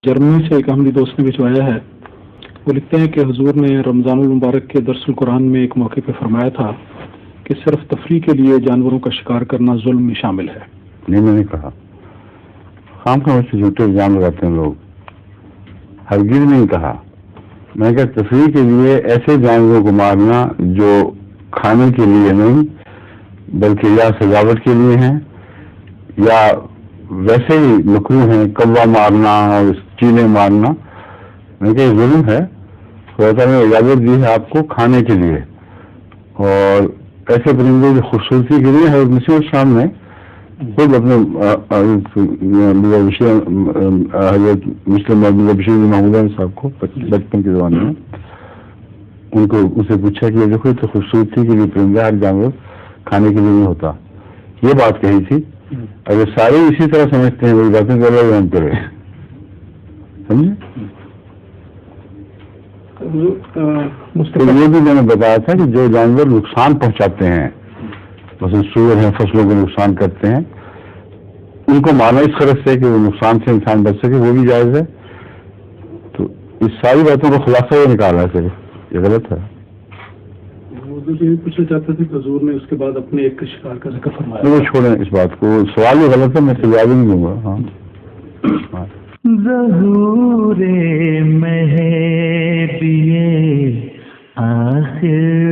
جرمنی سے ایک احمدی دوست نے بھجوایا ہے. وہ لکھتے ہیں کہ حضور نے رمضان المبارک کے درس القرآن میں ایک موقع پہ فرمایا تھا کہ صرف تفریح کے لیے جانوروں کا شکار کرنا ظلم میں شامل ہے. نہیں، میں نے کہا. خام خواہ سے جھوٹے الزام لگاتے ہیں لوگ. ہرگز نہیں کہا. میں کہا تفریح کے لیے ایسے جانوروں کو مارنا جو کھانے کے لیے نہیں بلکہ یا سجاوٹ کے لیے ہیں یا ویسے ہی مکروہ ہیں، کوا مارنا اور چیلیں مارنا، میں کہ ظلم ہے. خدا تعالیٰ نے اجازت دی ہے آپ کو کھانے کے لیے. اور ایسے پرندوں کی خوبصورتی کے لیے حضرت مسیح السلام نے خود اپنے حضرت مسلم بشیر محمود صاحب کو بچپن کے زمانے میں ان سے پوچھا کہ دیکھو تو خوبصورتی کے لیے پرندہ ہر جانور کھانے کے لیے نہیں ہوتا. یہ بات کہی تھی. اگر سارے اسی طرح سمجھتے ہیں میری باتیں کر رہے ہم کرے سمجھے. یہ بھی میں نے بتایا تھا کہ جو جانور نقصان پہنچاتے ہیں، مثلا سور ہیں، فصلوں کو نقصان کرتے ہیں، ان کو مانا اس غرض سے کہ وہ نقصان سے انسان بچ سکے، وہ بھی جائز ہے. تو اس ساری باتوں کا خلاصہ یہ نکالا ہے. صرف یہ غلط ہے. یہ پوچھنا چاہتے تھے کہ حضور نے اس کے بعد اپنے ایک شکار کا ذکر فرمایا. وہ چھوڑیں اس بات کو، سوال یہ غلط ہے، میں جواب نہیں دوں گا. ہاں ظہور مہدی آخر